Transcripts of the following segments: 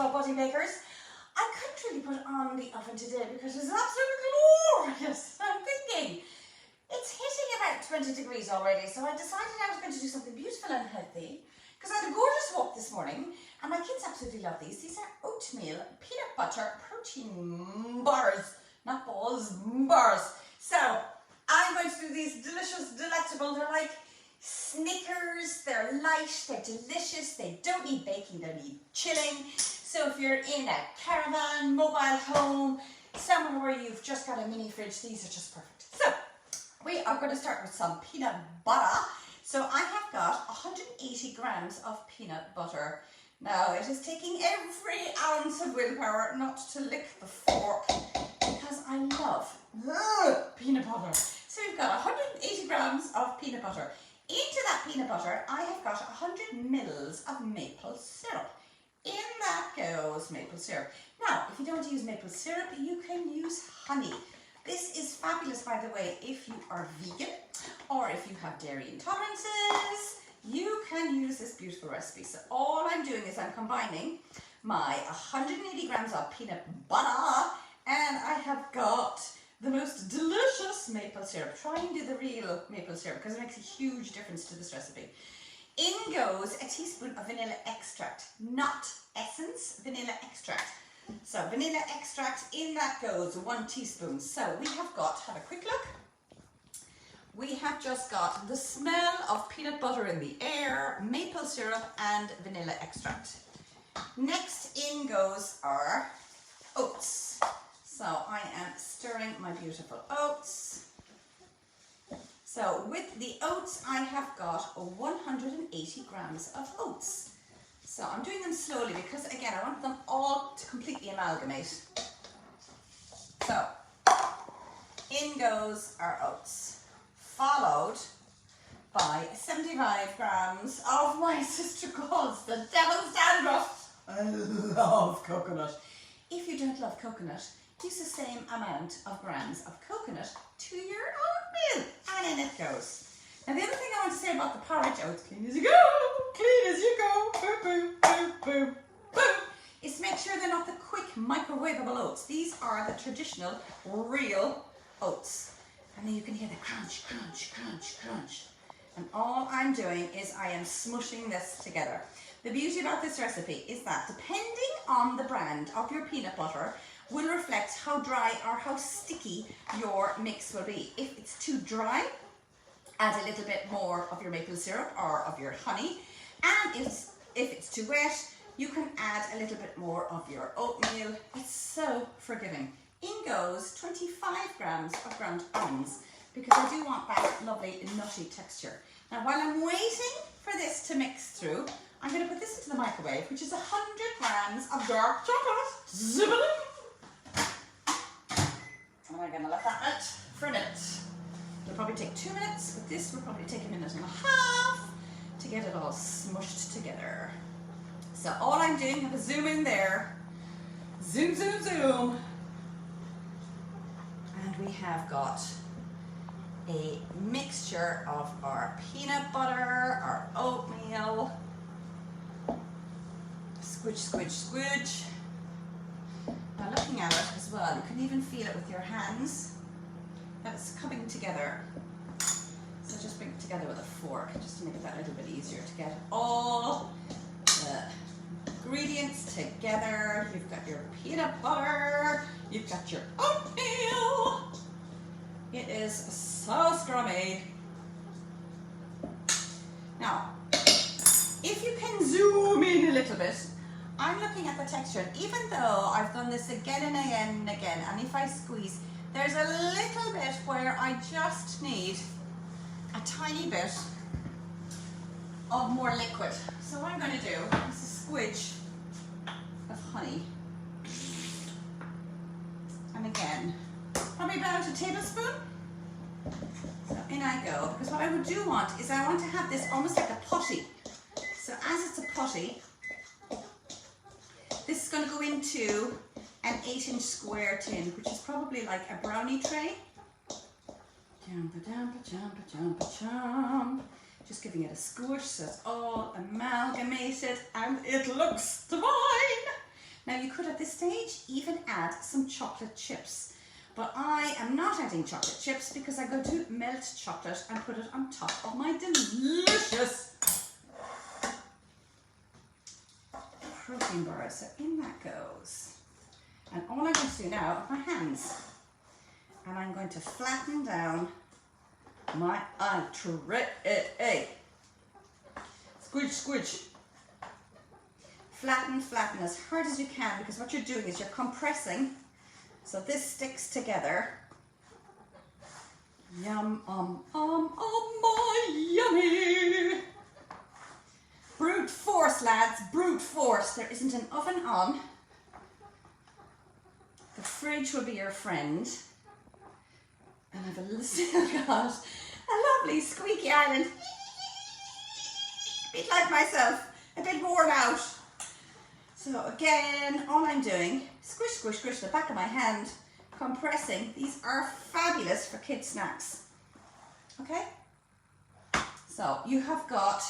traditional buddy makers. I couldn't really put on the oven today because it's absolutely glorious. I'm thinking it's hitting about 20 degrees already, so I decided I was going to do something beautiful and healthy because I had a gorgeous walk this morning and my kids absolutely love these. These are oatmeal peanut butter protein bars, not balls, bars. So I'm going to do these delicious, delectable, they're like Snickers, they're light, they're delicious, they don't need baking, they need chilling. So if you're in a caravan, mobile home, somewhere where you've just got a mini fridge, these are just perfect. So we are going to start with some peanut butter. So I have got 180 grams of peanut butter. Now it is taking every ounce of willpower not to lick the fork because I love peanut butter. So we've got 180 grams of peanut butter. Into that peanut butter, I have got 100 mils of maple syrup. In that goes maple syrup. Now, if you don't use maple syrup, you can use honey. This is fabulous, by the way, if you are vegan or if you have dairy intolerances, you can use this beautiful recipe. So all I'm doing is I'm combining my 180 grams of peanut butter and I have got the most delicious maple syrup. Try and do the real maple syrup because it makes a huge difference to this recipe. In goes a teaspoon of vanilla extract, not essence, vanilla extract. So vanilla extract, in that goes 1 teaspoon. So we have got, have a quick look. We have just got the smell of peanut butter in the air, maple syrup and vanilla extract. Next in goes our oats. So I am stirring my beautiful oats. So with the oats, I have got 180 grams of oats. So I'm doing them slowly because again, I want them all to completely amalgamate. So in goes our oats, followed by 75 grams of my sister calls the devil's dandruff. I love coconut. If you don't love coconut, use the same amount of grams of coconut to your oatmeal, and in it goes. Now the other thing I want to say about the porridge oats, clean as you go, boom, boom, boom, boom, boom, is to make sure they're not the quick microwavable oats. These are the traditional, real oats. And then you can hear the crunch, crunch, crunch, crunch. And all I'm doing is I am smushing this together. The beauty about this recipe is that depending on the brand of your peanut butter, will reflect how dry or how sticky your mix will be. If it's too dry, add a little bit more of your maple syrup or of your honey. And if it's too wet, you can add a little bit more of your oatmeal. It's so forgiving. In goes 25 grams of ground almonds because I do want that lovely nutty texture. Now while I'm waiting for this to mix through, I'm going to put this into the microwave, which is 100 grams of dark chocolate. Zibbling! And I'm going to let that out for a minute. It'll probably take 2 minutes, but this will probably take 1.5 minutes to get it all smushed together. So all I'm doing, have a zoom in there. Zoom, zoom, zoom. And we have got a mixture of our peanut butter, our oatmeal. Squidge, squidge, squidge. Now looking at it as well, you can even feel it with your hands that it's coming together. So just bring it together with a fork just to make that a little bit easier to get all the ingredients together. You've got your peanut butter, you've got your oatmeal. It is so scrummy. Now, if you can zoom in a little bit, I'm looking at the texture, and even though I've done this again and again and again, and if I squeeze, there's a little bit where I just need a tiny bit of more liquid. So what I'm going to do is a squidge of honey. And again, probably about a tablespoon. So in I go, because what I do want is I want to have this almost like a potty. So as it's a potty, this is going to go into an 8-inch square tin, which is probably like a brownie tray. Jumpa, jumpa, jumpa, jumpa, jump. Just giving it a squish so it's all amalgamated and it looks divine. Now you could at this stage even add some chocolate chips, but I am not adding chocolate chips because I'm going to melt chocolate and put it on top of my delicious protein bar. So in that goes. And all I'm going to do now with my hands, and I'm going to flatten down my entree. Squidge, squidge. Flatten, flatten as hard as you can, because what you're doing is you're compressing so this sticks together. Yum, yummy. Brute force, lads, brute force. There isn't an oven on. The fridge will be your friend. And I've got a lovely squeaky island. A bit like myself, a bit worn out. So again, all I'm doing, squish, squish, squish the back of my hand, compressing. These are fabulous for kids' snacks. Okay? So you have got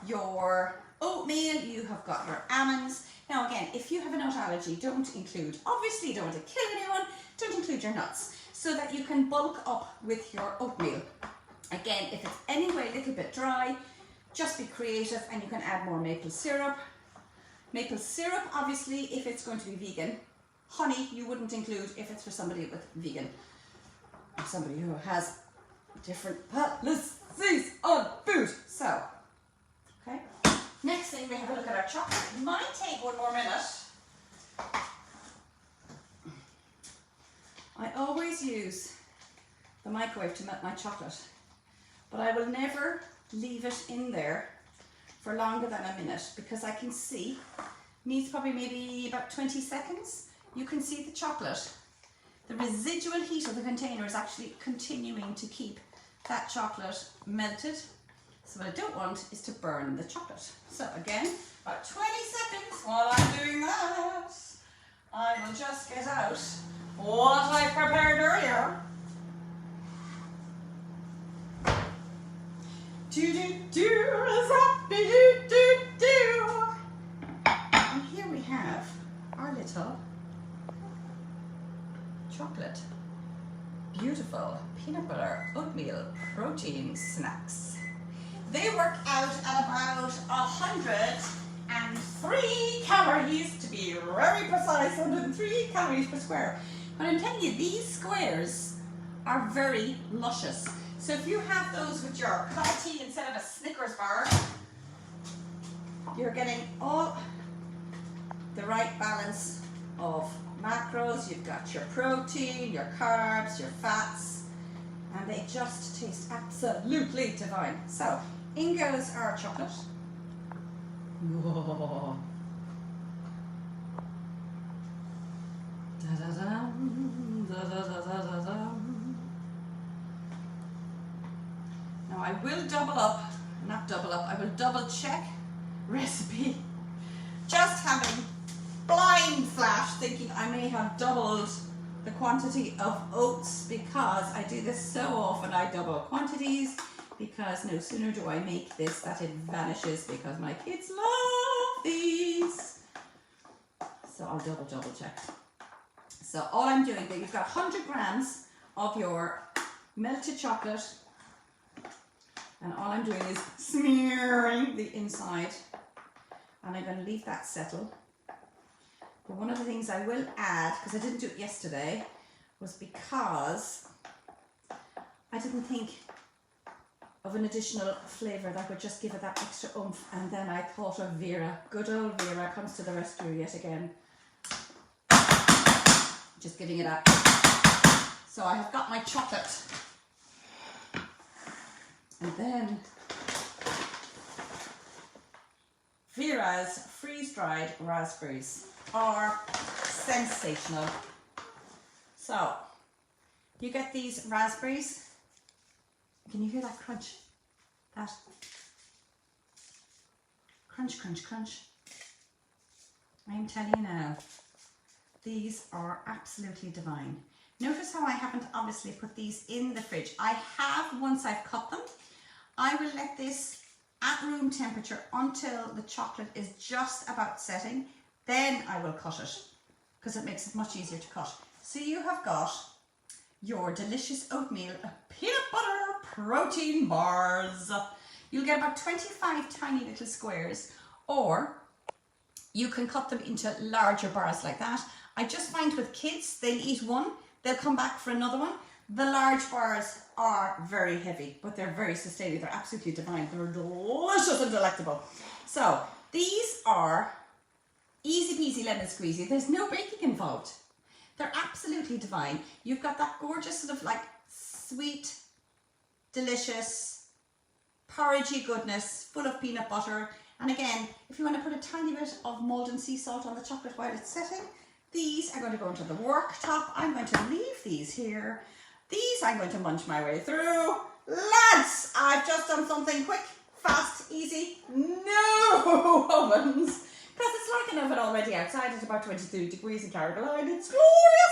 your oatmeal, you have got your almonds. Now again, if you have a nut allergy, don't include, obviously you don't want to kill anyone, don't include your nuts, so that you can bulk up with your oatmeal. Again, if it's anyway a little bit dry, just be creative and you can add more maple syrup. Maple syrup, obviously, if it's going to be vegan. Honey, you wouldn't include if it's for somebody with vegan, or somebody who has different policies on food. So, okay. Next thing, we have a look at our chocolate. It might take one more minute. I always use the microwave to melt my chocolate, but I will never leave it in there for longer than a minute, because I can see, needs probably maybe about 20 seconds. You can see the chocolate. The residual heat of the container is actually continuing to keep that chocolate melted. So what I don't want is to burn the chocolate. So again, about 20 seconds while I'm doing that, I will just get out what I prepared earlier. And here we have our little chocolate, beautiful peanut butter oatmeal protein snacks. They work out at about 103 calories, to be very precise, 103 calories per square. But I'm telling you, these squares are very luscious. So if you have those with your cup of tea instead of a Snickers bar, you're getting all the right balance of macros. You've got your protein, your carbs, your fats, and they just taste absolutely divine. So in goes our chocolate. Whoa. Da-da-dum, da-da-da-da-da-dum. Now I will I will double check recipe. Just having blind flash thinking I may have doubled the quantity of oats, because I do this so often. I double quantities, because no sooner do I make this that it vanishes, because my kids love these. So I'll double check. So all I'm doing there, you've got 100 grams of your melted chocolate, and all I'm doing is smearing the inside, and I'm going to leave that settle. But one of the things I will add, because I didn't do it yesterday, was because I didn't think of an additional flavour that would just give it that extra oomph, and then I thought of Vera. Good old Vera comes to the rescue yet again. Just giving it up. So I have got my chocolate. And then Vera's freeze-dried raspberries are sensational. So you get these raspberries. Can you hear that crunch? That crunch, crunch, crunch. I'm telling you now, these are absolutely divine. Notice how I haven't obviously put these in the fridge. I have, once I've cut them. I will let this at room temperature until the chocolate is just about setting. Then I will cut it because it makes it much easier to cut. So you have got your delicious oatmeal peanut butter protein bars. You'll get about 25 tiny little squares, or you can cut them into larger bars like that. I just find with kids, they'll eat one, they'll come back for another one. The large bars are very heavy, but they're very sustaining. They're absolutely divine. They're delicious and delectable. So these are easy peasy lemon squeezy. There's no baking involved. They're absolutely divine. You've got that gorgeous sort of like sweet, delicious, porridgey goodness, full of peanut butter. And again, if you want to put a tiny bit of Maldon sea salt on the chocolate while it's setting, these are going to go into the worktop. I'm going to leave these here. These I'm going to munch my way through. Lads, I've just done something quick, fast, easy, no ovens. Because it's like an oven already outside at about 23 degrees in Callebaut. It's glorious.